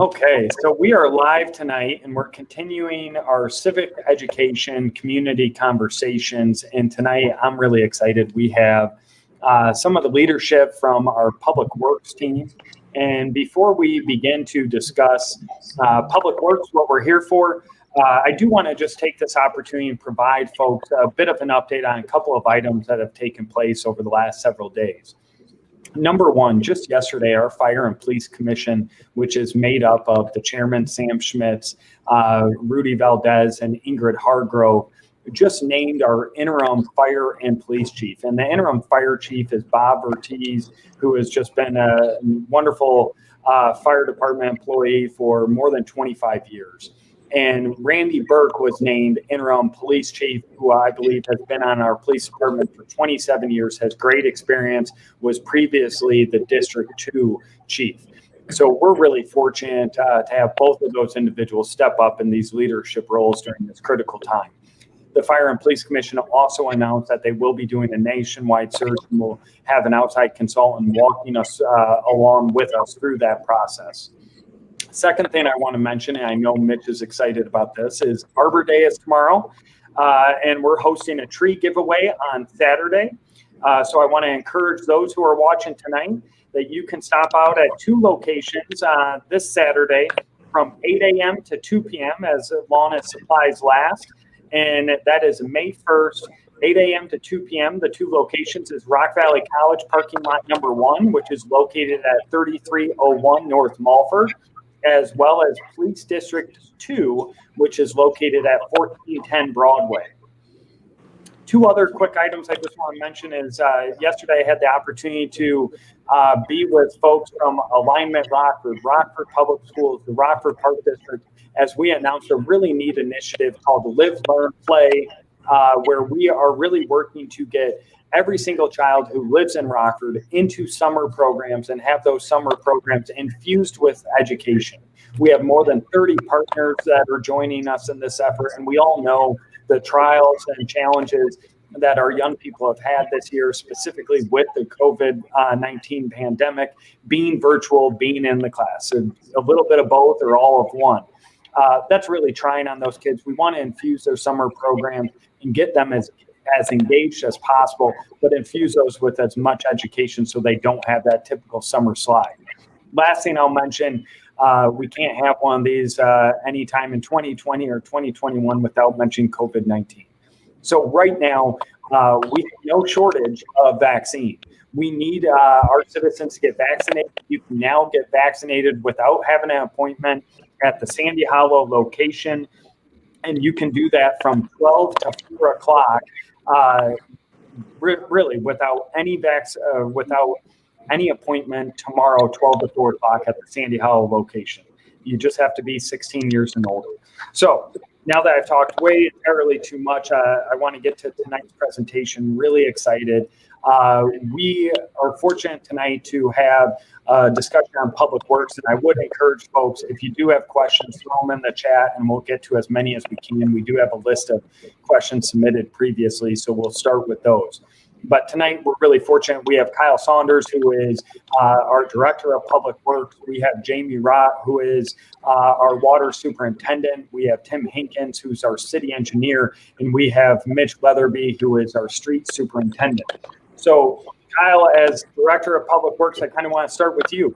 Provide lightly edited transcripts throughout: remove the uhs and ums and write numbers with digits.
Okay, so we are live tonight and we're continuing our civic education community conversations. And tonight I'm really excited. We have some of the leadership from our public works team. And before we begin to discuss public works, what we're here for, I do want to just take this opportunity and provide folks a bit of an update on a couple of items that have taken place over the last several days. Number one, just yesterday, our Fire and Police Commission, which is made up of the chairman, Sam Schmitz, Rudy Valdez, and Ingrid Hargrove, just named our interim fire and police chief. And the interim fire chief is Bob Ortiz, who has just been a wonderful fire department employee for more than 25 years. And Randy Burke was named interim police chief, who I believe has been on our police department for 27 years, has great experience, was previously the District 2 chief. So we're really fortunate to have both of those individuals step up in these leadership roles during this critical time. The Fire and Police Commission also announced that they will be doing a nationwide search and will have an outside consultant walking us along with us through that process. Second thing I want to mention, and I know Mitch is excited about this, is Arbor Day is tomorrow, and we're hosting a tree giveaway on Saturday. So I want to encourage those who are watching tonight that you can stop out at two locations this Saturday from 8 a.m. to 2 p.m. as long as supplies last, and that is May 1st, 8 a.m. to 2 p.m. The two locations is Rock Valley College parking lot number 1, which is located at 3301 North Mulford, as well as Police District 2, which is located at 1410 Broadway. Two other quick items I just want to mention is yesterday I had the opportunity to be with folks from Alignment Rockford, Rockford Public Schools, the Rockford Park District, as we announced a really neat initiative called Live, Learn, Play, where we are really working to get every single child who lives in Rockford into summer programs and have those summer programs infused with education. We have more than 30 partners that are joining us in this effort, and we all know the trials and challenges that our young people have had this year, specifically with the COVID-19 pandemic, being virtual, being in the class. So a little bit of both or all of one. That's really trying on those kids. We want to infuse their summer programs and get them as engaged as possible, but infuse those with as much education so they don't have that typical summer slide. Last thing I'll mention, we can't have one of these anytime in 2020 or 2021 without mentioning COVID-19. So right now, we have no shortage of vaccine. We need our citizens to get vaccinated. You can now get vaccinated without having an appointment at the Sandy Hollow location, and you can do that from 12 to 4 o'clock. Really, without any appointment tomorrow, 12 to 4 o'clock at the Sandy Hollow location. You just have to be 16 years and older. So now that I've talked way entirely too much, I want to get to tonight's presentation. Really excited. We are fortunate tonight to have a discussion on public works, and I would encourage folks, if you do have questions, throw them in the chat and we'll get to as many as we can. We do have a list of questions submitted previously, so we'll start with those. But tonight we're really fortunate. We have Kyle Saunders, who is our Director of Public Works. We have Jamie Rott, who is our Water Superintendent. We have Tim Hinkins, who's our City Engineer, and we have Mitch Leatherby, who is our Street Superintendent. So Kyle, as Director of Public Works, I kind of want to start with you.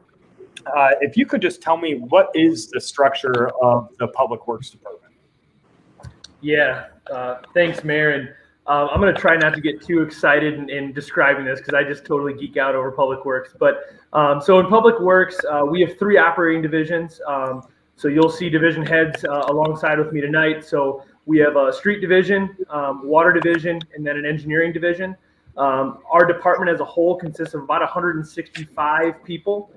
If you could just tell me, what is the structure of the Public Works Department? Yeah, thanks, Mayor. And I'm going to try not to get too excited in describing this because I just totally geek out over Public Works. But so in Public Works, we have 3 operating divisions. So you'll see division heads alongside with me tonight. So we have a street division, water division, and then an engineering division. Our department as a whole consists of about 165 people.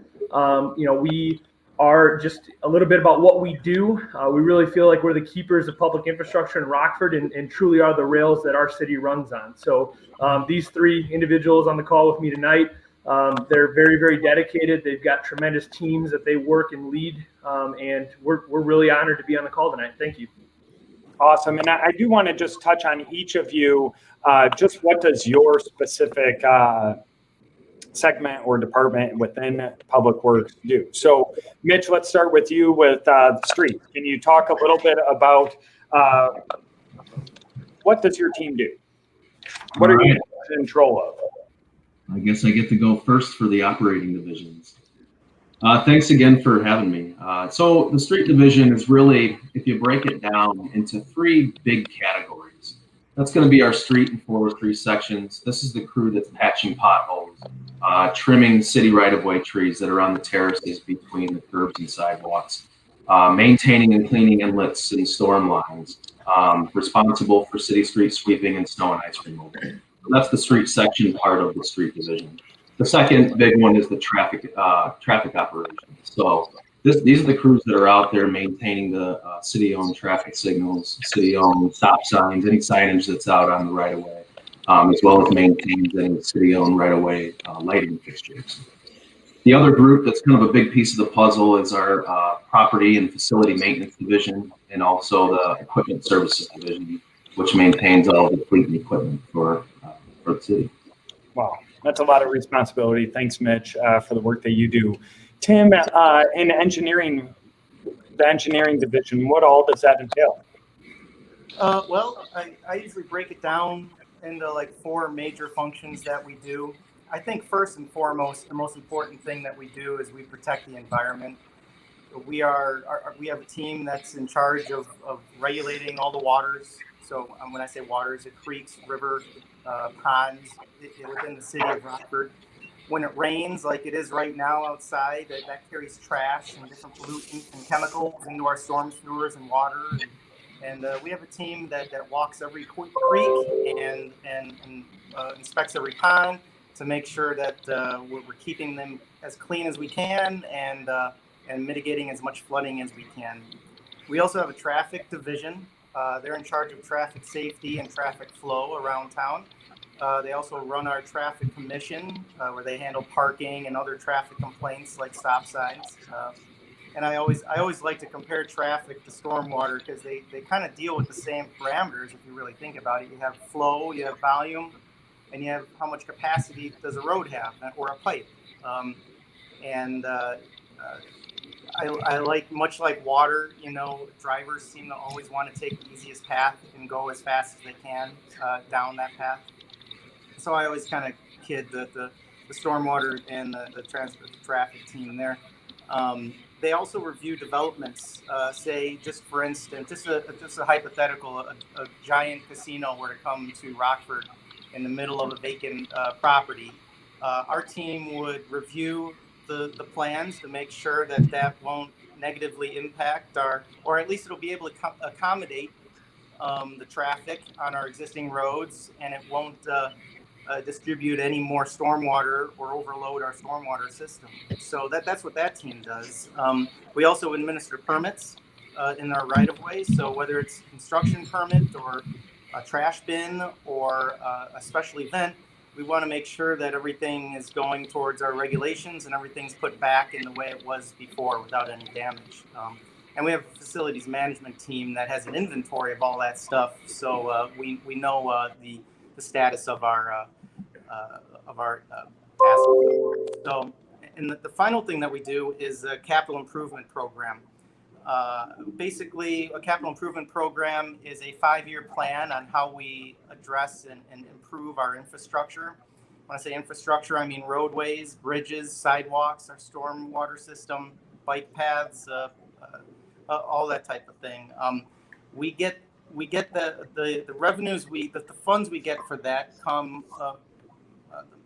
We are just a little bit about what we do. We really feel like we're the keepers of public infrastructure in Rockford and truly are the rails that our city runs on. So these 3 individuals on the call with me tonight, they're very, very dedicated. They've got tremendous teams that they work and lead, and we're really honored to be on the call tonight. Thank you. Awesome. And I do want to just touch on each of you. Just what does your specific segment or department within Public Works do. So, Mitch, let's start with you with the street. Can you talk a little bit about what does your team do? What are you in control of? I guess I get to go first for the operating divisions. Thanks again for having me. So the street division is really, if you break it down into three big categories, that's going to be our street and forestry sections. This is the crew that's patching potholes, trimming city right-of-way trees that are on the terraces between the curbs and sidewalks, maintaining and cleaning inlets and storm lines, responsible for city street sweeping and snow and ice removal. That's the street section part of the street division. The second big one is the traffic operations. So these are the crews that are out there maintaining the city-owned traffic signals, city-owned stop signs, any signage that's out on the right-of-way, as well as maintaining any city-owned right-of-way lighting fixtures. The other group that's kind of a big piece of the puzzle is our property and facility maintenance division, and also the equipment services division, which maintains all the fleet and equipment for the city. Wow, that's a lot of responsibility. Thanks, Mitch, for the work that you do. Tim, in engineering, the engineering division, what all does that entail? Well, I usually break it down into like four major functions that we do. I think first and foremost, the most important thing that we do is we protect the environment. We have a team that's in charge of regulating all the waters. So when I say waters, the creeks, rivers, ponds within the city of Rockford. When it rains, like it is right now outside, that carries trash and different pollutants and chemicals into our storm sewers and water. And we have a team that walks every creek and inspects every pond to make sure that we're keeping them as clean as we can and mitigating as much flooding as we can. We also have a traffic division. They're in charge of traffic safety and traffic flow around town. They also run our traffic commission, where they handle parking and other traffic complaints like stop signs. And I always like to compare traffic to stormwater because they kind of deal with the same parameters if you really think about it. You have flow, you have volume, and you have how much capacity does a road have or a pipe. I like, much like water, drivers seem to always want to take the easiest path and go as fast as they can down that path. So I always kind of kid the stormwater and the traffic team there. They also review developments. Say, just for instance, just a hypothetical, a giant casino were to come to Rockford in the middle of a vacant property. Our team would review the plans to make sure that won't negatively impact or at least it'll be able to accommodate the traffic on our existing roads, and it won't distribute any more stormwater or overload our stormwater system. So that's what that team does. We also administer permits in our right-of-way. So whether it's construction permit or a trash bin or a special event, we want to make sure that everything is going towards our regulations and everything's put back in the way it was before without any damage. And we have a facilities management team that has an inventory of all that stuff. So we know the status of our assets. So, and the final thing that we do is a capital improvement program. Basically, a capital improvement program is a 5-year plan on how we address and improve our infrastructure. When I say infrastructure, I mean roadways, bridges, sidewalks, our stormwater system, bike paths, all that type of thing. We get the revenues the funds we get for that come.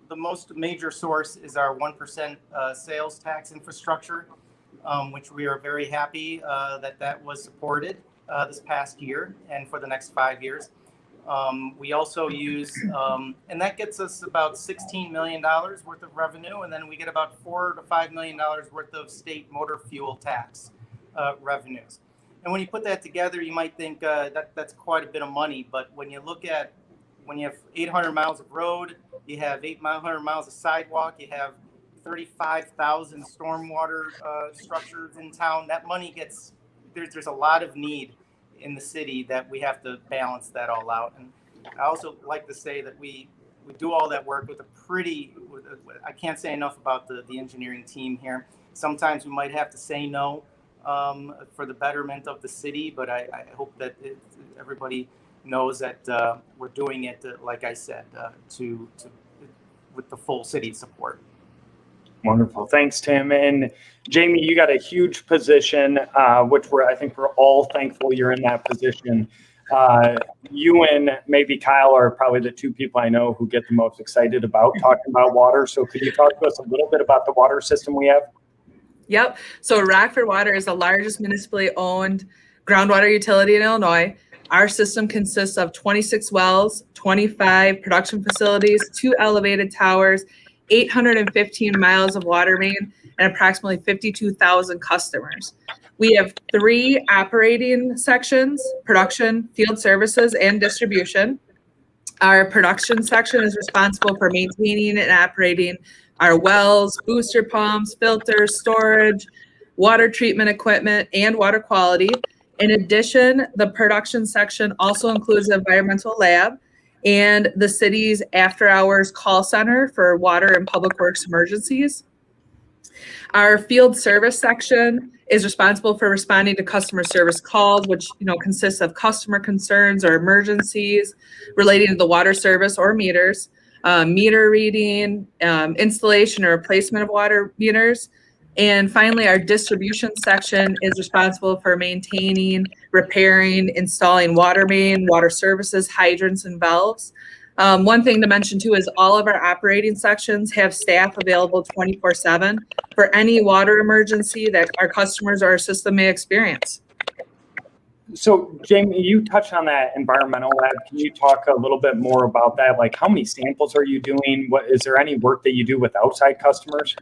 The most major source is our 1% sales tax infrastructure, which we are very happy that was supported this past year and for the next 5 years. We also use, and that gets us about $16 million worth of revenue, and then we get about $4 to $5 million worth of state motor fuel tax revenues. And when you put that together, you might think that's quite a bit of money, but when you look at when you have 800 miles of road, you have 800 miles of sidewalk, you have 35,000 stormwater structures in town. That money gets, there's a lot of need in the city that we have to balance that all out. And I also like to say that we we do all that work with I can't say enough about the engineering team here. Sometimes we might have to say no for the betterment of the city, but I hope that everybody knows that we're doing it, like I said, with the full city support. Wonderful. Thanks, Tim. And Jamie, you got a huge position, which I think we're all thankful you're in that position. You and maybe Kyle are probably the two people I know who get the most excited about talking about water. So could you talk to us a little bit about the water system we have? Yep. So Rockford Water is the largest municipally owned groundwater utility in Illinois. Our system consists of 26 wells, 25 production facilities, 2 elevated towers, 815 miles of water main, and approximately 52,000 customers. We have 3 operating sections: production, field services, and distribution. Our production section is responsible for maintaining and operating our wells, booster pumps, filters, storage, water treatment equipment, and water quality. In addition, the production section also includes the environmental lab and the city's after-hours call center for water and public works emergencies. Our field service section is responsible for responding to customer service calls, which consists of customer concerns or emergencies relating to the water service or meters, meter reading, installation or replacement of water meters. And finally, our distribution section is responsible for maintaining, repairing, installing water main, water services, hydrants, and valves. One thing to mention too is all of our operating sections have staff available 24/7 for any water emergency that our customers or our system may experience. So Jamie, you touched on that environmental lab. Can you talk a little bit more about that? Like, how many samples are you doing? Is there any work that you do with outside customers?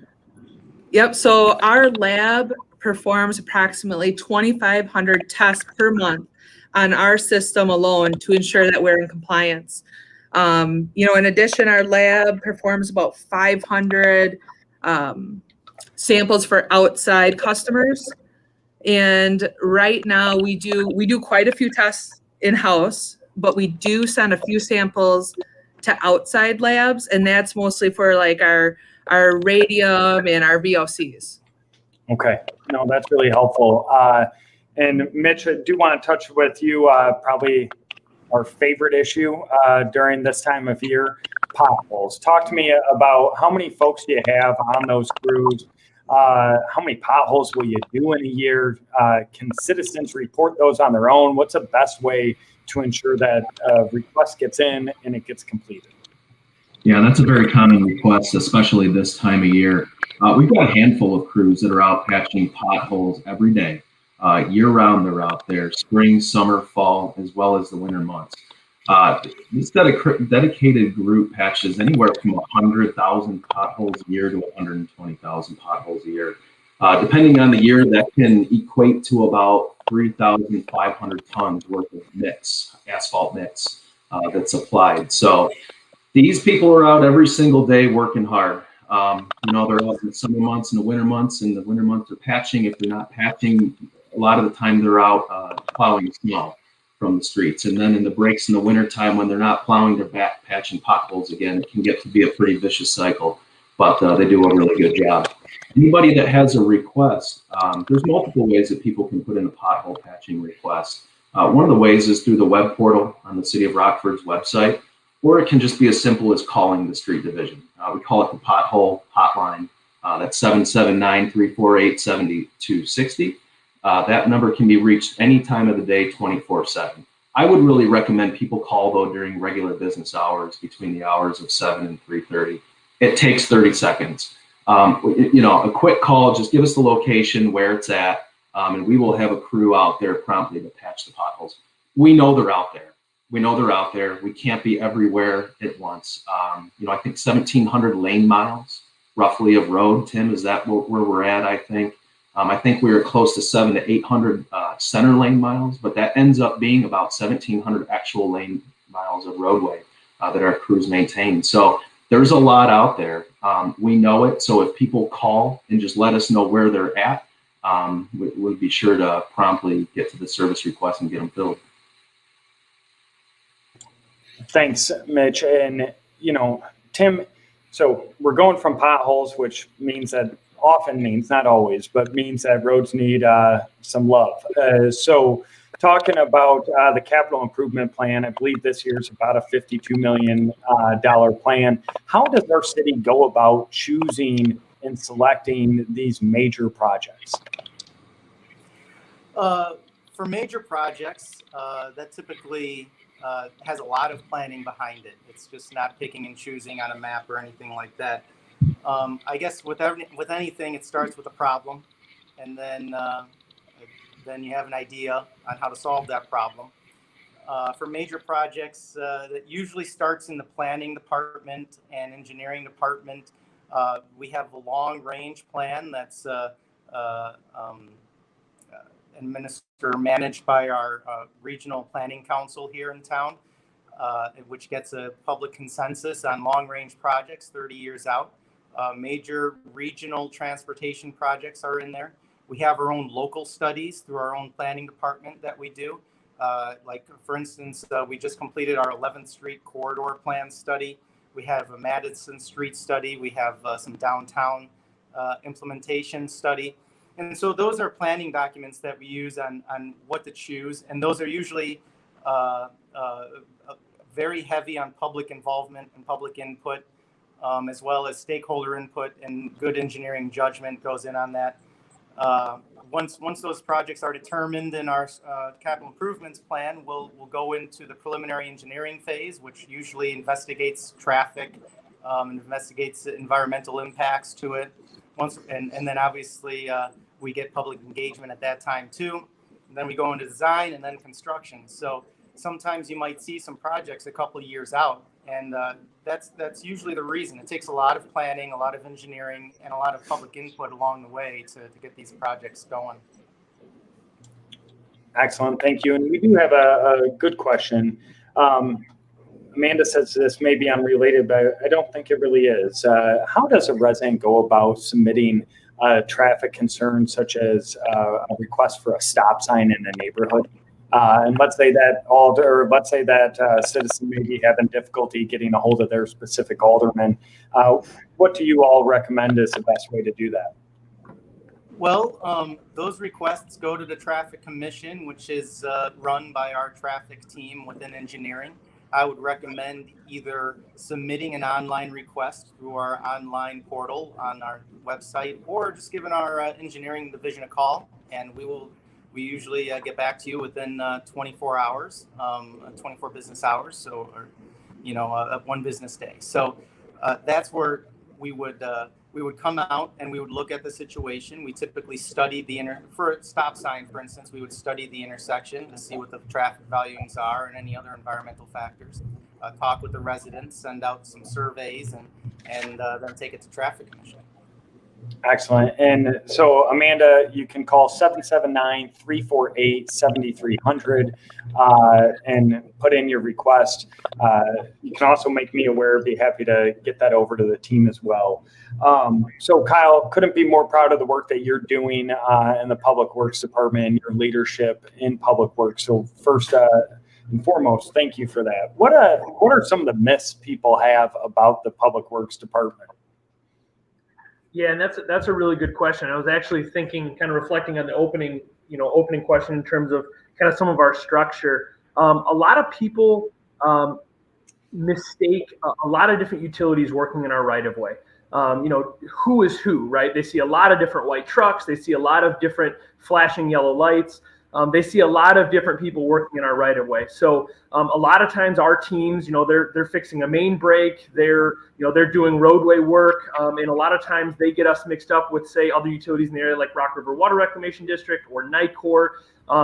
Yep. So our lab performs approximately 2,500 tests per month on our system alone to ensure that we're in compliance. In addition, our lab performs about 500 samples for outside customers. And right now we do quite a few tests in-house, but we do send a few samples to outside labs, and that's mostly for like our radium and our VOCs. Okay, no, that's really helpful. And Mitch, I do want to touch with you probably our favorite issue during this time of year, potholes. Talk to me about how many folks do you have on those crews? How many potholes will you do in a year? Can citizens report those on their own? What's the best way to ensure that a request gets in and it gets completed? Yeah, that's a very common request, especially this time of year. We've got a handful of crews that are out patching potholes every day. Year round, they're out there, spring, summer, fall, as well as the winter months. This dedicated group patches anywhere from 100,000 potholes a year to 120,000 potholes a year. Depending on the year, that can equate to about 3,500 tons worth of mix, asphalt mix that's applied. So these people are out every single day working hard. They're out in the summer months and the winter months. In the winter months, they're patching. If they're not patching, a lot of the time they're out plowing snow from the streets. And then in the breaks in the winter time, when they're not plowing, they're back patching potholes again. It can get to be a pretty vicious cycle, but they do a really good job. Anybody that has a request, there's multiple ways that people can put in a pothole patching request. One of the ways is through the web portal on the City of Rockford's website, or it can just be as simple as calling the street division. We call it the pothole hotline. That's 779-348-7260. That number can be reached any time of the day, 24/7. I would really recommend people call, though, during regular business hours between the hours of 7 and 3:30. It takes 30 seconds. A quick call, just give us the location where it's at, and we will have a crew out there promptly to patch the potholes. We know they're out there. We can't be everywhere at once. I think 1,700 lane miles roughly of road. Tim, is that where we're at? I think we were close to 700 to 800 center lane miles, but that ends up being about 1,700 actual lane miles of roadway that our crews maintain. So there's a lot out there. We know it. So if people call and just let us know where they're at, we'll be sure to promptly get to the service request and get them filled. Thanks, Mitch. And Tim, so we're going from potholes, which means that often means, not always, but means that roads need some love. So talking about the capital improvement plan, I believe this year is about a $52 million plan. How does our city go about choosing and selecting these major projects? For major projects, that typically has a lot of planning behind it. It's just not picking and choosing on a map or anything like that. I guess with anything, it starts with a problem, and then you have an idea on how to solve that problem. For major projects, that usually starts in the planning department and engineering department. We have a long-range plan that's managed by our regional planning council here in town, which gets a public consensus on long-range projects 30 years out. Major regional transportation projects are in there. We have our own local studies through our own planning department that we do. Like, for instance, we just completed our 11th Street corridor plan study. We have a Madison Street study. We have some downtown implementation study. And so those are planning documents that we use on what to choose. And those are usually very heavy on public involvement and public input, as well as stakeholder input, and good engineering judgment goes in on that. Once those projects are determined in our capital improvements plan, we'll go into the preliminary engineering phase, which usually investigates traffic, investigates environmental impacts to it. And then obviously we get public engagement at that time too. And then we go into design and then construction. So sometimes you might see some projects a couple of years out, and that's usually the reason. It takes a lot of planning, a lot of engineering, and a lot of public input along the way to get these projects going. Excellent, thank you. And we do have a good question. Amanda says this may be unrelated, but I don't think it really is. How does a resident go about submitting traffic concerns, such as a request for a stop sign in a neighborhood? And let's say that citizen may be having difficulty getting a hold of their specific alderman. What do you all recommend is the best way to do that? Well, those requests go to the Traffic Commission, which is run by our traffic team within engineering. I would recommend either submitting an online request through our online portal on our website, or just giving our engineering division a call, and we usually get back to you within 24 hours, 24 business hours, so, or, one business day. So that's where we would come out and we would look at the situation. We typically study for a stop sign, for instance, we would study the intersection to see what the traffic volumes are and any other environmental factors. Talk with the residents, send out some surveys, and then take it to Traffic Commission. Excellent. And so, Amanda, you can call 779-348-7300 and put in your request. You can also make me aware. Be happy to get that over to the team as well. So, Kyle, couldn't be more proud of the work that you're doing in the Public Works Department and your leadership in Public Works. So first and foremost, thank you for that. What are some of the myths people have about the Public Works Department? Yeah, and that's a really good question. I was actually thinking, kind of reflecting on the opening question in terms of kind of some of our structure. A lot of people mistake a lot of different utilities working in our right of way. Who is who, right? They see a lot of different white trucks. They see a lot of different flashing yellow lights. They see a lot of different people working in our right of way. So a lot of times our teams, they're fixing a main break, they're doing roadway work, and a lot of times they get us mixed up with, say, other utilities in the area like Rock River Water Reclamation District or NICOR.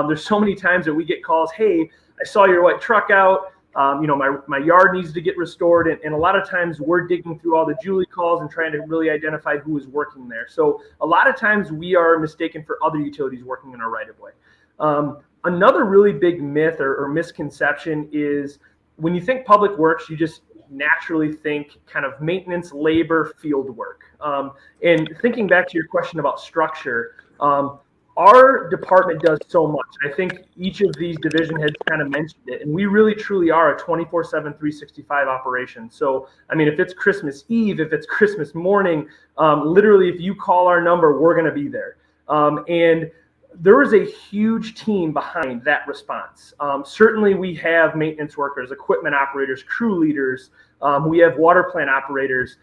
There's so many times that we get calls, hey, I saw your white truck out. My yard needs to get restored. And a lot of times we're digging through all the Julie calls and trying to really identify who is working there. So a lot of times we are mistaken for other utilities working in our right of way. Another really big myth or misconception is when you think public works, you just naturally think kind of maintenance, labor, field work. And thinking back to your question about structure, our department does so much. I think each of these division heads kind of mentioned it, and we really truly are a 24/7, 365 operation. So, I mean, if it's Christmas Eve, if it's Christmas morning, literally, if you call our number, we're going to be there. And there is a huge team behind that response. Certainly, we have maintenance workers, equipment operators, crew leaders. We have water plant operators.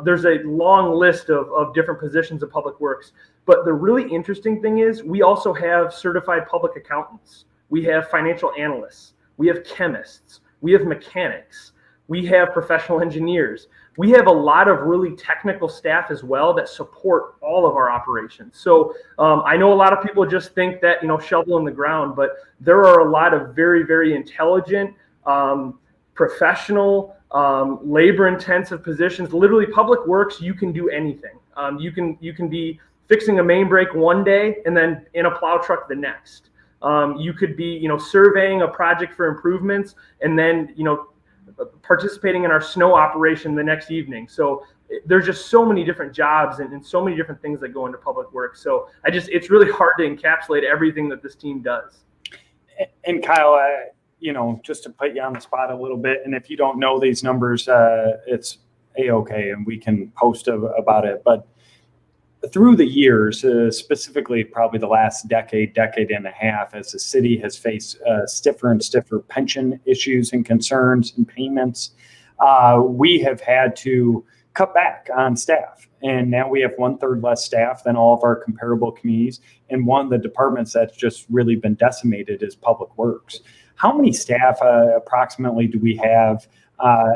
There's a long list of different positions of public works. But the really interesting thing is we also have certified public accountants. We have financial analysts. We have chemists. We have mechanics. We have professional engineers. We have a lot of really technical staff as well that support all of our operations. So I know a lot of people just think that, shovel in the ground, but there are a lot of very, very intelligent, professional, labor-intensive positions. Literally, public works, you can do anything. You can be fixing a main break one day and then in a plow truck the next. You could be, surveying a project for improvements and then, participating in our snow operation the next evening. So there's just so many different jobs and so many different things that go into public works. So it's really hard to encapsulate everything that this team does. And Kyle, just to put you on the spot a little bit, and if you don't know these numbers, it's A-okay, and we can post about it. But through the years, specifically probably the last decade and a half, as the city has faced stiffer and stiffer pension issues and concerns and payments, we have had to cut back on staff. And now we have 1/3 less staff than all of our comparable communities. And one of the departments that's just really been decimated is Public Works. How many staff approximately do we have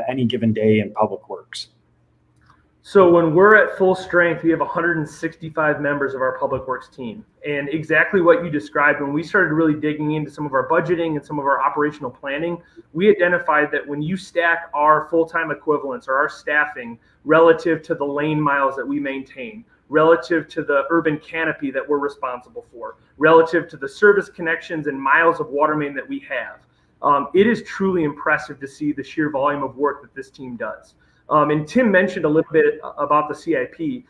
any given day in Public Works? So when we're at full strength, we have 165 members of our public works team. And exactly what you described, when we started really digging into some of our budgeting and some of our operational planning, we identified that when you stack our full-time equivalents or our staffing relative to the lane miles that we maintain, relative to the urban canopy that we're responsible for, relative to the service connections and miles of water main that we have, it is truly impressive to see the sheer volume of work that this team does. And Tim mentioned a little bit about the CIP,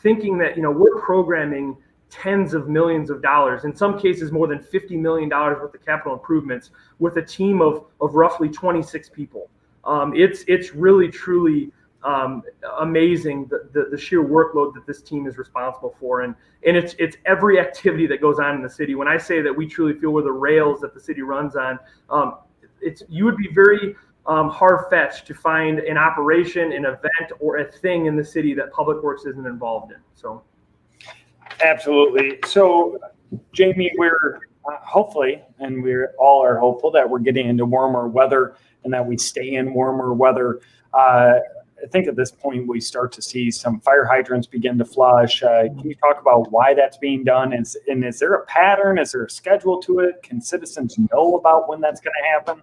thinking that, we're programming tens of millions of dollars, in some cases more than $50 million worth of capital improvements with a team of roughly 26 people. It's really, truly amazing the sheer workload that this team is responsible for. And it's every activity that goes on in the city. When I say that we truly feel we're the rails that the city runs on, you would be very hard-fetched to find an operation, an event, or a thing in the city that Public Works isn't involved in. So, absolutely. So, Jamie, we're hopefully, and we all are hopeful that we're getting into warmer weather and that we stay in warmer weather. I think at this point we start to see some fire hydrants begin to flush. Can you talk about why that's being done? And is there a pattern? Is there a schedule to it? Can citizens know about when that's going to happen?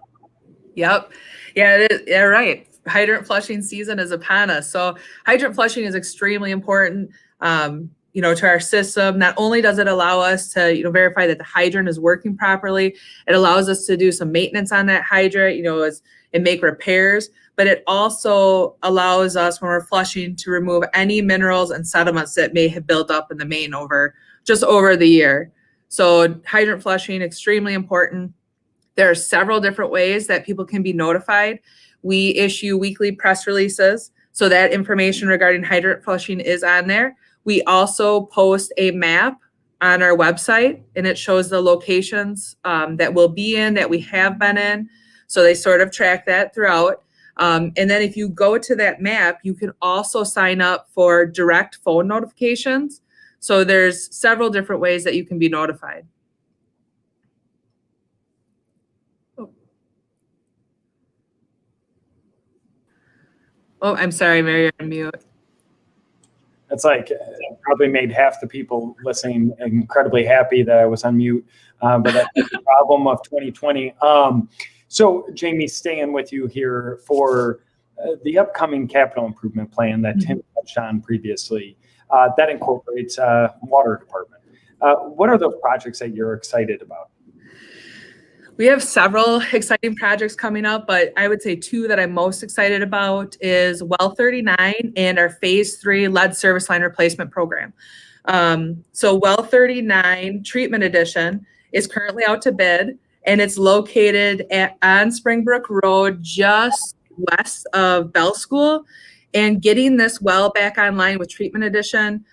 Yep. Yeah, it is. Yeah, right. Hydrant flushing season is upon us. So hydrant flushing is extremely important, to our system. Not only does it allow us to, verify that the hydrant is working properly, it allows us to do some maintenance on that hydrant, and make repairs, but it also allows us, when we're flushing, to remove any minerals and sediments that may have built up in the main over the year. So hydrant flushing, extremely important. There are several different ways that people can be notified. We issue weekly press releases, so that information regarding hydrant flushing is on there. We also post a map on our website, and it shows the locations that we'll be in, that we have been in. So they sort of track that throughout. And then if you go to that map, you can also sign up for direct phone notifications. So there's several different ways that you can be notified. Oh, I'm sorry, Mary, you're on mute. It's like probably made half the people listening incredibly happy that I was on mute, but that's the problem of 2020. So, Jamie, staying with you here for the upcoming capital improvement plan that Tim touched on previously, that incorporates water department. What are those projects that you're excited about? We have several exciting projects coming up, but I would say two that I'm most excited about is Well 39 and our Phase 3 lead service line replacement program. So well 39 treatment addition is currently out to bid, and it's located on Springbrook Road, just west of Bell School. And getting this well back online with treatment addition,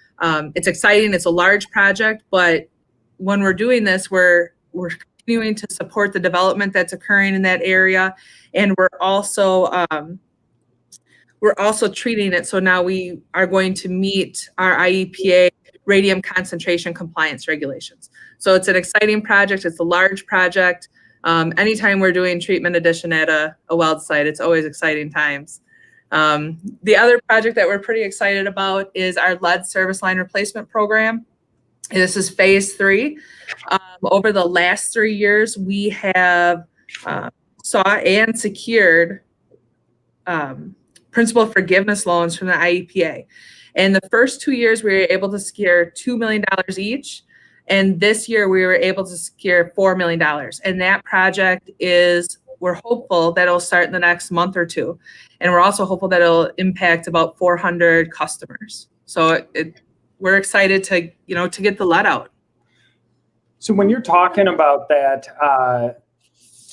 it's exciting. It's a large project, but when we're doing this, we're continuing to support the development that's occurring in that area, and we're also treating it. So now we are going to meet our IEPA radium concentration compliance regulations. So it's an exciting project. It's a large project. Anytime we're doing treatment addition at a weld site, it's always exciting times. The other project that we're pretty excited about is our lead service line replacement program. This is phase 3. Over the last 3 years, we have sought and secured principal forgiveness loans from the IEPA. And the first 2 years, we were able to secure $2 million each. And this year, we were able to secure $4 million. And that project we're hopeful that it'll start in the next month or two. And we're also hopeful that it'll impact about 400 customers. So we're excited to get the lead out. So when you're talking about that,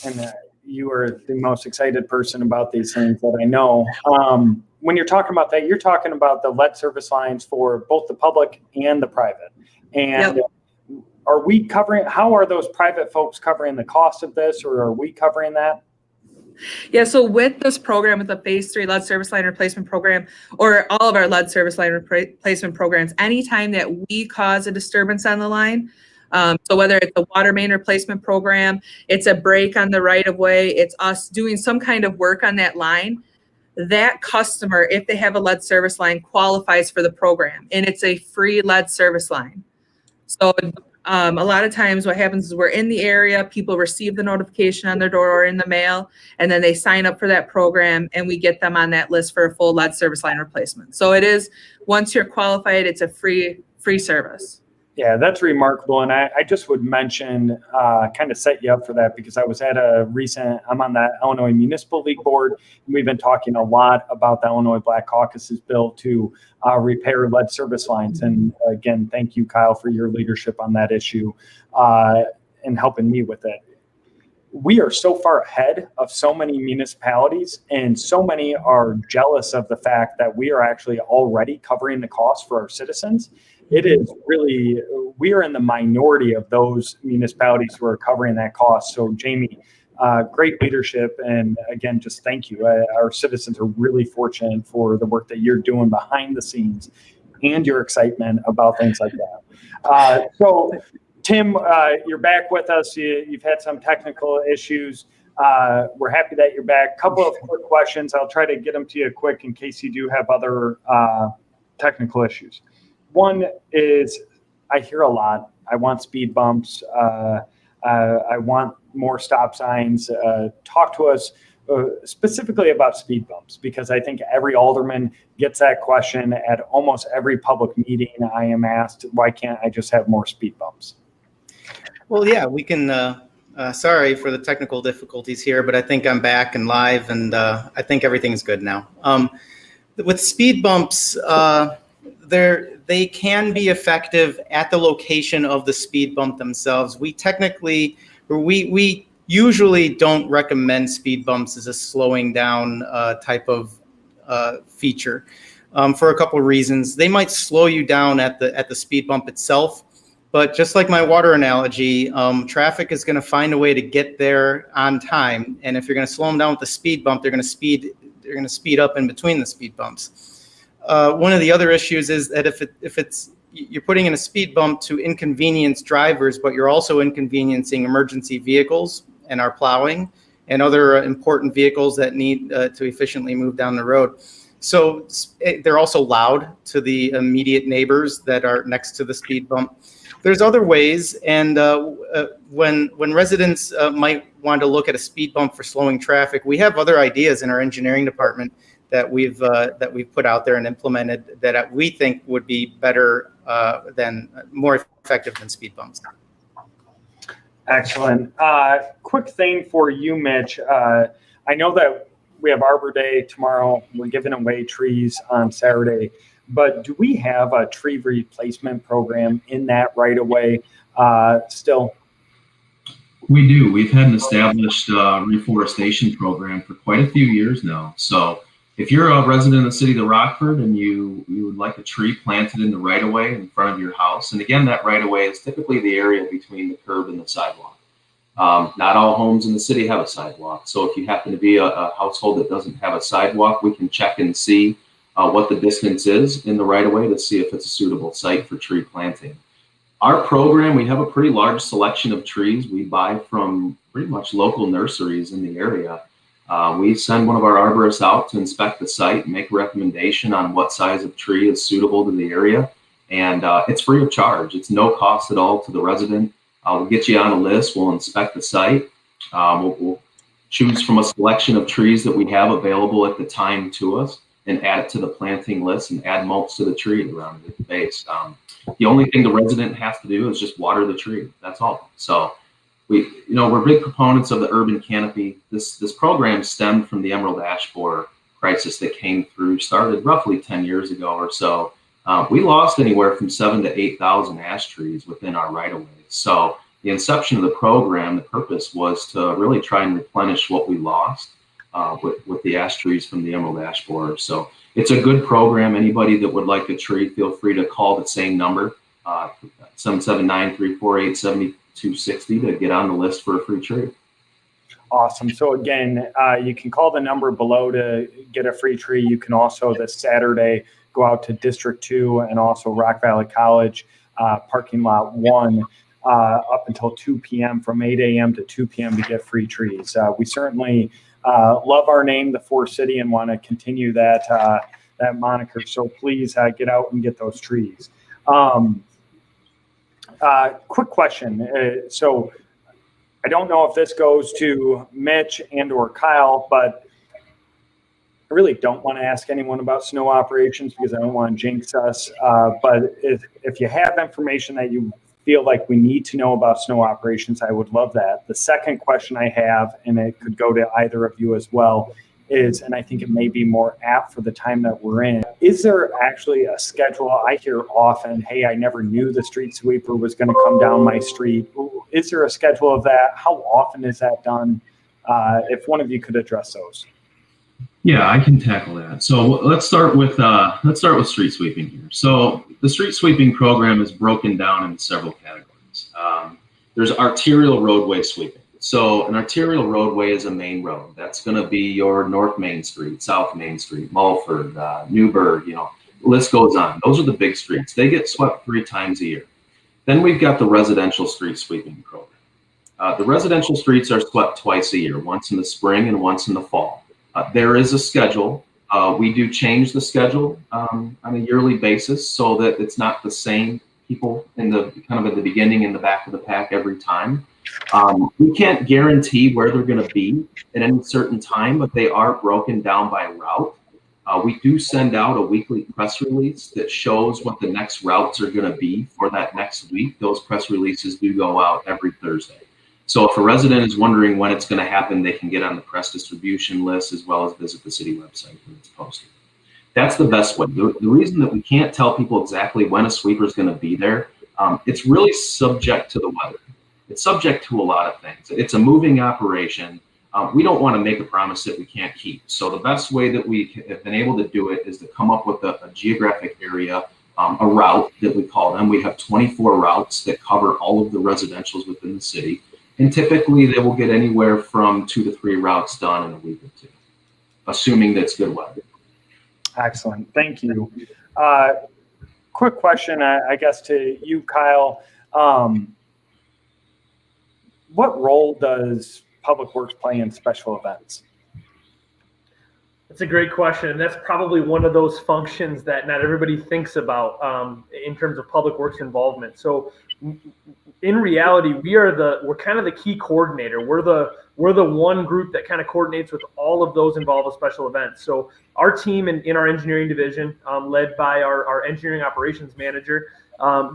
and you are the most excited person about these things that I know. When you're talking about that, you're talking about the lead service lines for both the public and the private. And Yep. How are those private folks covering the cost of this, or are we covering that? Yeah, so with this program, with the phase 3 lead service line replacement program, or all of our lead service line replacement programs, anytime that we cause a disturbance on the line, so whether it's a water main replacement program, it's a break on the right of way, it's us doing some kind of work on that line, that customer, if they have a lead service line, qualifies for the program, and it's a free lead service line. So a lot of times what happens is we're in the area, people receive the notification on their door or in the mail, and then they sign up for that program, and we get them on that list for a full lead service line replacement. So it is, once you're qualified, it's a free service. Yeah, that's remarkable. And I just would mention, kind of set you up for that, because I was at I'm on the Illinois Municipal League Board, and we've been talking a lot about the Illinois Black Caucus's bill to repair lead service lines. And again, thank you, Kyle, for your leadership on that issue and helping me with it. We are so far ahead of so many municipalities, and so many are jealous of the fact that we are actually already covering the cost for our citizens. It is really, we are in the minority of those municipalities who are covering that cost. So Jamie, great leadership. And again, just thank you. Our citizens are really fortunate for the work that you're doing behind the scenes and your excitement about things like that. So Tim, you're back with us. You've had some technical issues. We're happy that you're back. Couple of quick questions. I'll try to get them to you quick in case you do have other technical issues. One is, I hear a lot, I want speed bumps. I want more stop signs. Talk to us specifically about speed bumps, because I think every alderman gets that question at almost every public meeting. I am asked, why can't I just have more speed bumps? Well, yeah, we can. Sorry for the technical difficulties here, but I think I'm back and live, and I think everything's good now. With speed bumps, they can be effective at the location of the speed bump themselves. We usually don't recommend speed bumps as a slowing down type of feature for a couple of reasons. They might slow you down at the speed bump itself, but just like my water analogy, traffic is going to find a way to get there on time. And if you're going to slow them down with the speed bump, they're going to speed up in between the speed bumps. One of the other issues is that if you're putting in a speed bump to inconvenience drivers, but you're also inconveniencing emergency vehicles and our plowing and other important vehicles that need to efficiently move down the road. So they're also loud to the immediate neighbors that are next to the speed bump. There's other ways, and when residents might want to look at a speed bump for slowing traffic, we have other ideas in our engineering department that we've put out there and implemented that we think would be better more effective than speed bumps. Excellent. Quick thing for you, Mitch. I know that we have Arbor Day tomorrow. We're giving away trees on Saturday. but do we have a tree replacement program in that right away still? We do. We've had an established reforestation program for quite a few years now. So if you're a resident of the city of Rockford and you would like a tree planted in the right of way in front of your house, and again, that right of way is typically the area between the curb and the sidewalk. Not all homes in the city have a sidewalk. So if you happen to be a household that doesn't have a sidewalk, we can check and see what the distance is in the right of way to see if it's a suitable site for tree planting. Our program, we have a pretty large selection of trees we buy from pretty much local nurseries in the area. We send one of our arborists out to inspect the site and make a recommendation on what size of tree is suitable to the area. And it's free of charge. It's no cost at all to the resident. We'll get you on a list. We'll inspect the site. We'll choose from a selection of trees that we have available at the time to us and add it to the planting list and add mulch to the tree around the base. The only thing the resident has to do is just water the tree. That's all. So we're big proponents of the urban canopy. This program stemmed from the emerald ash borer crisis that came through, started roughly 10 years ago or so. We lost anywhere from 7,000 to 8,000 ash trees within our right of way. So the inception of the program, the purpose was to really try and replenish what we lost with the ash trees from the emerald ash borer. So it's a good program. Anybody that would like a tree, feel free to call the same number, 779-348-7260 to get on the list for a free tree. Awesome. So again, you can call the number below to get a free tree. You can also this Saturday go out to District 2 and also Rock Valley College parking lot 1 up until 2 p.m. from 8 a.m. to 2 p.m. to get free trees. We certainly love our name, the Forest City, and want to continue that moniker. So please get out and get those trees. Quick question. So I don't know if this goes to Mitch and or Kyle, but I really don't want to ask anyone about snow operations because I don't want to jinx us. But if you have information that you feel like we need to know about snow operations, I would love that. The second question I have, and it could go to either of you as well, is, and I think it may be more apt for the time that we're in, is there actually a schedule? I hear often, hey, I never knew the street sweeper was going to come down my street. Is there a schedule of that? How often is that done? If one of you could address those. Yeah, I can tackle that. So let's start with street sweeping here. So the street sweeping program is broken down into several categories. There's arterial roadway sweeping. So an arterial roadway is a main road. That's going to be your North Main Street, South Main Street, Mulford, Newburgh, the list goes on. Those are the big streets. They get swept 3 times a year. Then we've got the residential street sweeping program. The residential streets are swept twice a year, once in the spring and once in the fall. There is a schedule. We do change the schedule on a yearly basis so that it's not the same people in the kind of at the beginning and the back of the pack every time. We can't guarantee where they're going to be at any certain time, but they are broken down by route. We do send out a weekly press release that shows what the next routes are going to be for that next week. Those press releases do go out every Thursday. So if a resident is wondering when it's going to happen, they can get on the press distribution list as well as visit the city website when it's posted. That's the best way. The reason that we can't tell people exactly when a sweeper is going to be there, it's really subject to the weather. It's subject to a lot of things. It's a moving operation. We don't want to make a promise that we can't keep. So the best way that we have been able to do it is to come up with a geographic area, a route that we call them. We have 24 routes that cover all of the residentials within the city. And typically they will get anywhere from 2 to 3 routes done in a week or 2, assuming that's good weather. Excellent. Thank you. Quick question, I guess, to you, Kyle. What role does Public Works play in special events? That's a great question. And that's probably one of those functions that not everybody thinks about in terms of Public Works involvement. So in reality, we're kind of the key coordinator. We're the one group that kind of coordinates with all of those involved with special events. So our team in our engineering division, led by our engineering operations manager,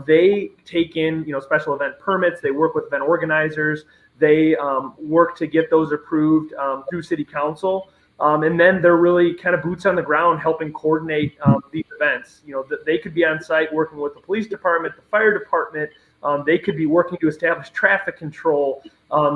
they take in special event permits. They work with event organizers. They work to get those approved through city council. And then they're really kind of boots on the ground helping coordinate these events. They could be on site working with the police department, the fire department. They could be working to establish traffic control.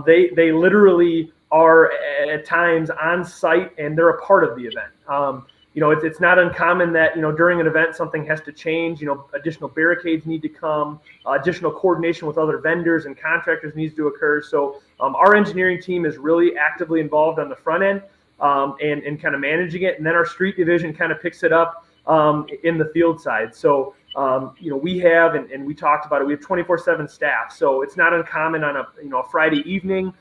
They literally are at times on site and they're a part of the event. It's not uncommon that, during an event, something has to change, additional barricades need to come, additional coordination with other vendors and contractors needs to occur. So our engineering team is really actively involved on the front end and kind of managing it. And then our street division kind of picks it up in the field side. So, we have, and we talked about it, we have 24/7 staff. So it's not uncommon on a Friday evening.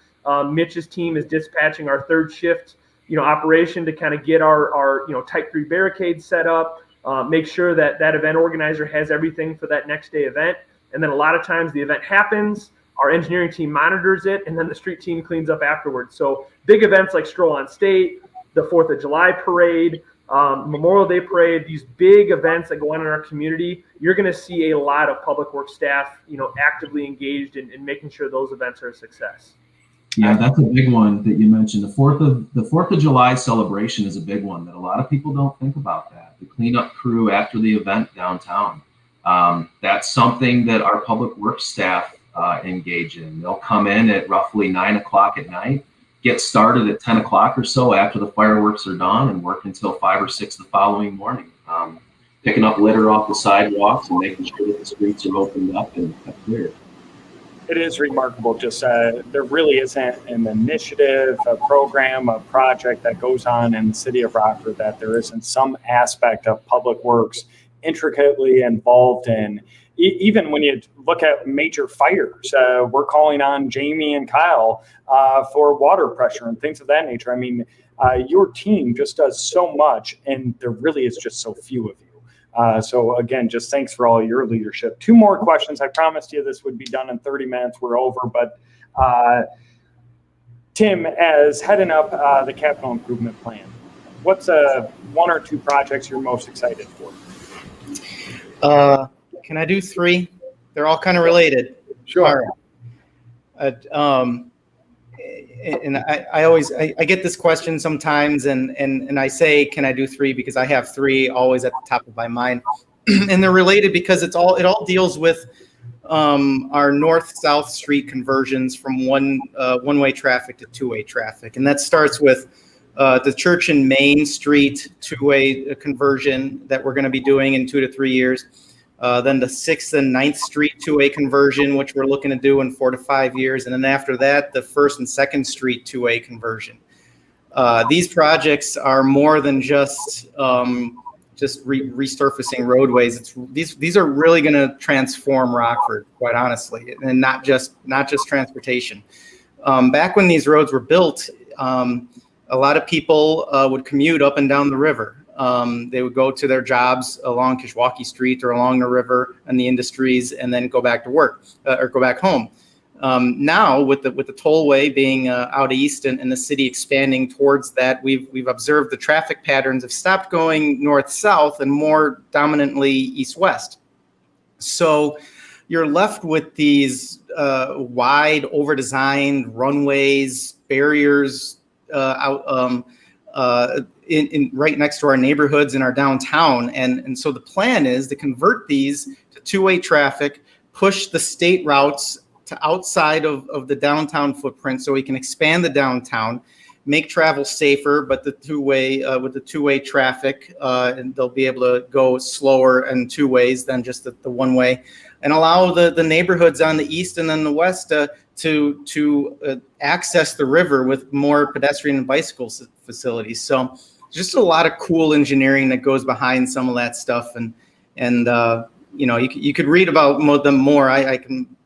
Mitch's team is dispatching our third shift operation to kind of get our type 3 barricades set up, make sure that event organizer has everything for that next day event. And then a lot of times the event happens, our engineering team monitors it, and then the street team cleans up afterwards. So big events like Stroll on State, the 4th of July parade, Memorial Day parade, these big events that go on in our community, you're going to see a lot of public works staff, actively engaged in making sure those events are a success. Yeah, that's a big one that you mentioned. The 4th of July celebration is a big one that a lot of people don't think about. That the cleanup crew after the event downtown. That's something that our public works staff engage in. They'll come in at roughly 9 o'clock at night, get started at 10 o'clock or so after the fireworks are done, and work until 5 or 6 the following morning, picking up litter off the sidewalks and making sure that the streets are opened up and cleared. It is remarkable. Just there really isn't an initiative, a program, a project that goes on in the city of Rockford that there isn't some aspect of public works intricately involved in. Even when you look at major fires, we're calling on Jamie and Kyle for water pressure and things of that nature. I mean, your team just does so much, and there really is just so few of you. So again, just thanks for all your leadership. 2 more questions. I promised you this would be done in 30 minutes. We're over, but Tim, as heading up the capital improvement plan, what's 1 or 2 projects you're most excited for? Can I do 3? They're all kind of related. Sure. And I always get this question sometimes, and I say, can I do 3? Because I have 3 always at the top of my mind, and they're related because it all deals with our north-south street conversions from one-way traffic to 2-way traffic, and that starts with the Church and Main Street 2-way conversion that we're going to be doing in 2 to 3 years. Then the 6th and 9th Street 2-way conversion, which we're looking to do in 4 to 5 years. And then after that, the 1st and 2nd Street 2-way conversion. These projects are more than just resurfacing roadways. These are really going to transform Rockford, quite honestly, and not just transportation. Back when these roads were built, a lot of people would commute up and down the river. They would go to their jobs along Kishwaukee Street or along the river and the industries, and then go back to work or go back home. Now, with the tollway being out east and the city expanding towards that, we've observed the traffic patterns have stopped going north-south and more dominantly east-west. So you're left with these wide, over-designed runways, barriers in right next to our neighborhoods in our downtown. And so the plan is to convert these to 2-way traffic, push the state routes to outside of the downtown footprint so we can expand the downtown, make travel safer, but the 2-way with the 2-way traffic, and they'll be able to go slower in 2 ways than just the 1-way, and allow the neighborhoods on the east and then the west to access the river with more pedestrian and bicycle facilities. So just a lot of cool engineering that goes behind some of that stuff, and you could read about them more.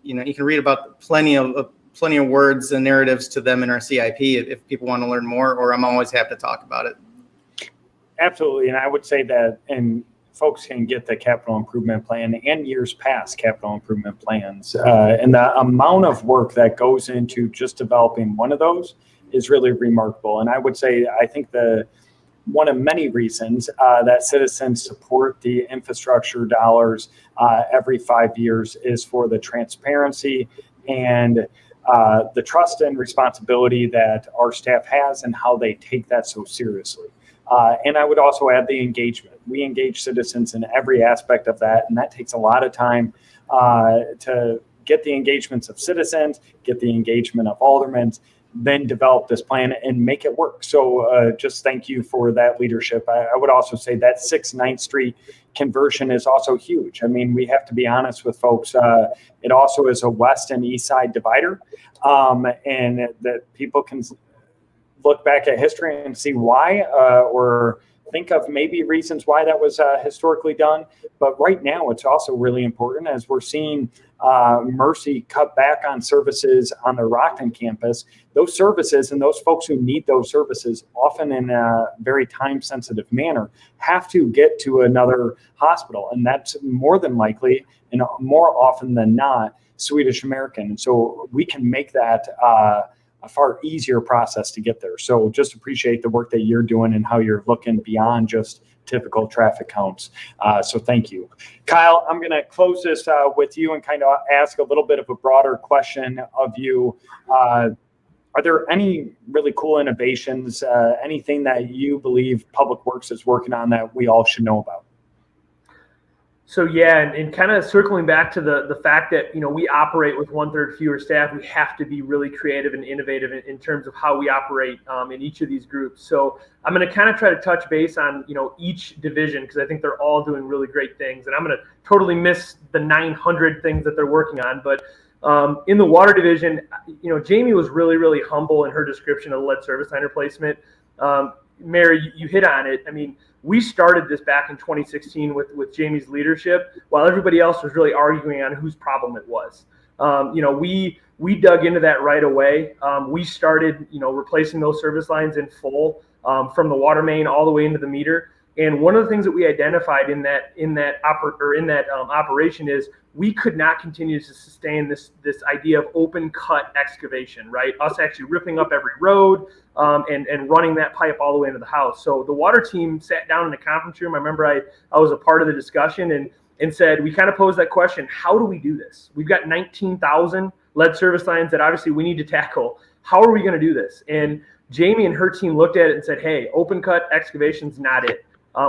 You can read about plenty of words and narratives to them in our CIP if people want to learn more, or I'm always happy to talk about it. Absolutely, and I would say that, and folks can get the capital improvement plan and years past capital improvement plans, and the amount of work that goes into just developing one of those is really remarkable. And I would say, I think one of many reasons that citizens support the infrastructure dollars every 5 years is for the transparency and the trust and responsibility that our staff has and how they take that so seriously. And I would also add the engagement. We engage citizens in every aspect of that, and that takes a lot of time to get the engagements of citizens, get the engagement of aldermen, then develop this plan and make it work. So just thank you for that leadership. I would also say that 6th 9th Street conversion is also huge. I mean, we have to be honest with folks. It also is a west and east side divider, and that people can look back at history and see why, or think of maybe reasons why that was historically done. But right now, it's also really important as we're seeing Mercy cut back on services on the Rockton campus. Those services and those folks who need those services, often in a very time-sensitive manner, have to get to another hospital. And that's more than likely, and more often than not, Swedish American. And so we can make that a far easier process to get there. So just appreciate the work that you're doing and how you're looking beyond just typical traffic counts. So thank you. Kyle, I'm going to close this with you and kind of ask a little bit of a broader question of you. Are there any really cool innovations, anything that you believe Public Works is working on that we all should know about? So yeah, and kind of circling back to the fact that, we operate with 1/3 fewer staff, we have to be really creative and innovative in terms of how we operate in each of these groups. So I'm going to kind of try to touch base on, each division, because I think they're all doing really great things. And I'm going to totally miss the 900 things that they're working on. But in the water division, Jamie was really, really humble in her description of lead service line replacement. Mary, you hit on it. I mean, we started this back in 2016 with Jamie's leadership, while everybody else was really arguing on whose problem it was. We dug into that right away. We started, replacing those service lines in full, from the water main all the way into the meter. And one of the things that we identified in that operation is we could not continue to sustain this idea of open cut excavation, right? Us actually ripping up every road and running that pipe all the way into the house. So the water team sat down in the conference room. I remember I was a part of the discussion and said, we kind of posed that question, how do we do this? We've got 19,000 lead service lines that obviously we need to tackle. How are we going to do this? And Jamie and her team looked at it and said, hey, open cut excavation's not it.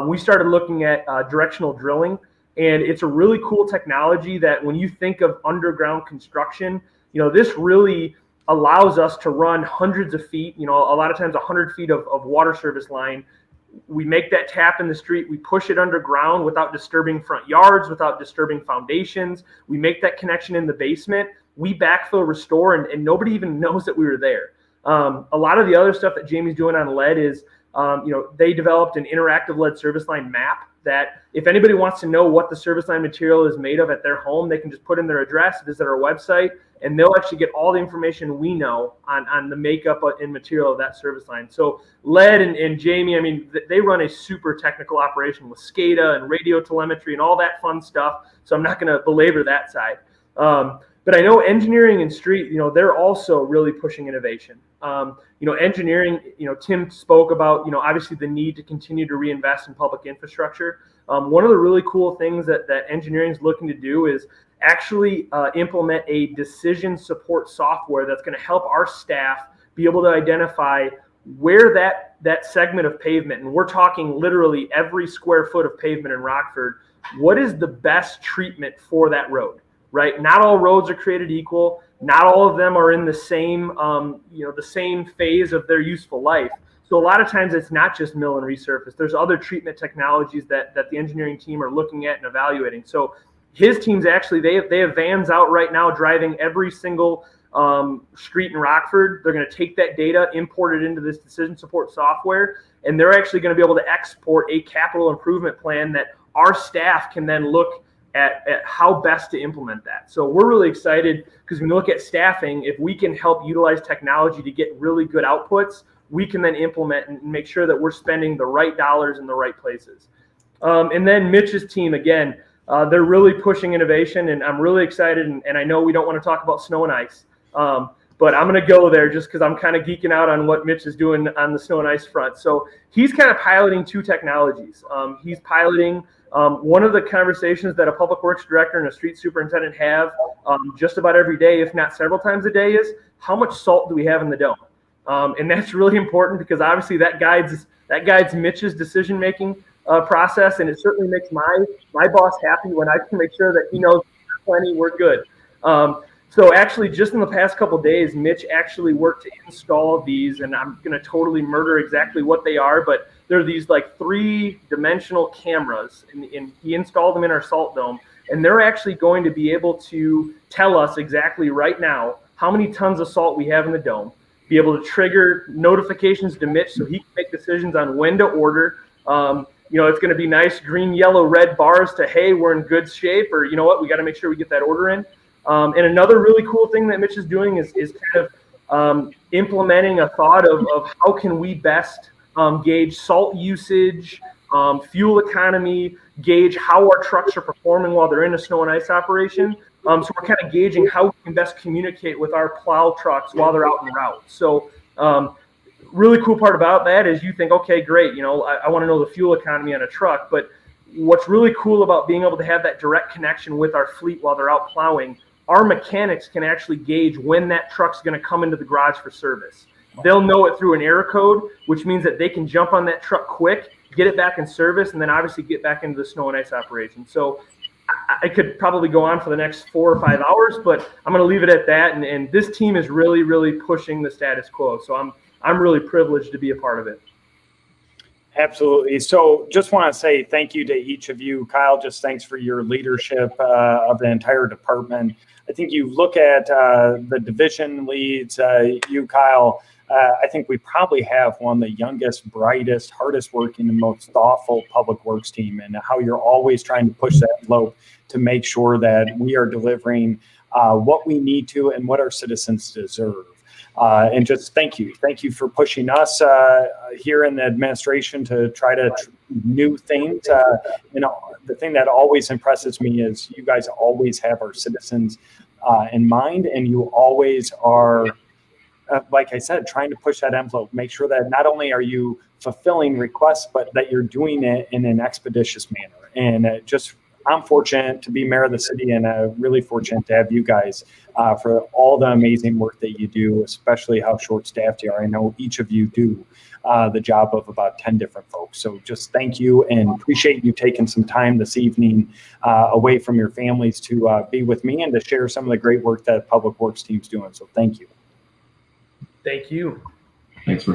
We started looking at directional drilling, and it's a really cool technology that when you think of underground construction, this really allows us to run hundreds of feet, a lot of times 100 feet of water service line. We make that tap in the street, we push it underground without disturbing front yards, without disturbing foundations. We make that connection in the basement. We backfill, restore, and nobody even knows that we were there. A lot of the other stuff that Jamie's doing on lead is, they developed an interactive lead service line map that if anybody wants to know what the service line material is made of at their home, they can just put in their address, visit our website, and they'll actually get all the information we know on the makeup and material of that service line. So lead and Jamie, I mean, they run a super technical operation with SCADA and radio telemetry and all that fun stuff. So I'm not going to belabor that side. But I know engineering and street, they're also really pushing innovation. Engineering, Tim spoke about, obviously the need to continue to reinvest in public infrastructure. One of the really cool things that engineering is looking to do is actually implement a decision support software that's going to help our staff be able to identify where that segment of pavement, and we're talking literally every square foot of pavement in Rockford, what is the best treatment for that road? Right? Not all roads are created equal. Not all of them are in the same, the same phase of their useful life. So a lot of times it's not just mill and resurface. There's other treatment technologies that the engineering team are looking at and evaluating. So his team's actually, they have vans out right now driving every single street in Rockford. They're going to take that data, import it into this decision support software, and they're actually going to be able to export a capital improvement plan that our staff can then look at how best to implement that. So we're really excited because when you look at staffing, if we can help utilize technology to get really good outputs, we can then implement and make sure that we're spending the right dollars in the right places. And then Mitch's team, again, they're really pushing innovation, and I'm really excited. And I know we don't want to talk about snow and ice, but I'm going to go there just because I'm kind of geeking out on what Mitch is doing on the snow and ice front. So he's kind of piloting two technologies. He's piloting One of the conversations that a public works director and a street superintendent have just about every day, if not several times a day, is how much salt do we have in the dome? And that's really important because obviously that guides Mitch's decision-making process, and it certainly makes my boss happy when I can make sure that he knows plenty, we're good. So actually, just in the past couple of days, Mitch actually worked to install these, and I'm going to totally murder exactly what they are, but they're these like 3-dimensional cameras, and he installed them in our salt dome, and they're actually going to be able to tell us exactly right now how many tons of salt we have in the dome, be able to trigger notifications to Mitch so he can make decisions on when to order. It's going to be nice green, yellow, red bars to, hey, we're in good shape, or you know what, we got to make sure we get that order in. And another really cool thing that Mitch is doing is kind of implementing a thought of how can we best gauge salt usage, fuel economy, gauge how our trucks are performing while they're in a snow and ice operation. So we're kind of gauging how we can best communicate with our plow trucks while they're out en route. So really cool part about that is you think, okay, great, I want to know the fuel economy on a truck, but what's really cool about being able to have that direct connection with our fleet while they're out plowing, our mechanics can actually gauge when that truck's going to come into the garage for service. They'll know it through an error code, which means that they can jump on that truck quick, get it back in service, and then obviously get back into the snow and ice operation. So I could probably go on for the next 4 or 5 hours, but I'm going to leave it at that. And this team is really, really pushing the status quo. So I'm really privileged to be a part of it. Absolutely. So just want to say thank you to each of you. Kyle, just thanks for your leadership of the entire department. I think you look at the division leads, you, Kyle, I think we probably have one of the youngest, brightest, hardest working, and most thoughtful public works team, and how you're always trying to push that envelope to make sure that we are delivering what we need to and what our citizens deserve. And just thank you for pushing us here in the administration to try to new things. The thing that always impresses me is you guys always have our citizens in mind, and you always are, like I said, trying to push that envelope, make sure that not only are you fulfilling requests, but that you're doing it in an expeditious manner. And I'm fortunate to be mayor of the city, and really fortunate to have you guys for all the amazing work that you do, especially how short-staffed you are. I know each of you do the job of about 10 different folks. So just thank you, and appreciate you taking some time this evening away from your families to be with me and to share some of the great work that Public Works team's doing. So thank you. Thank you. Thanks for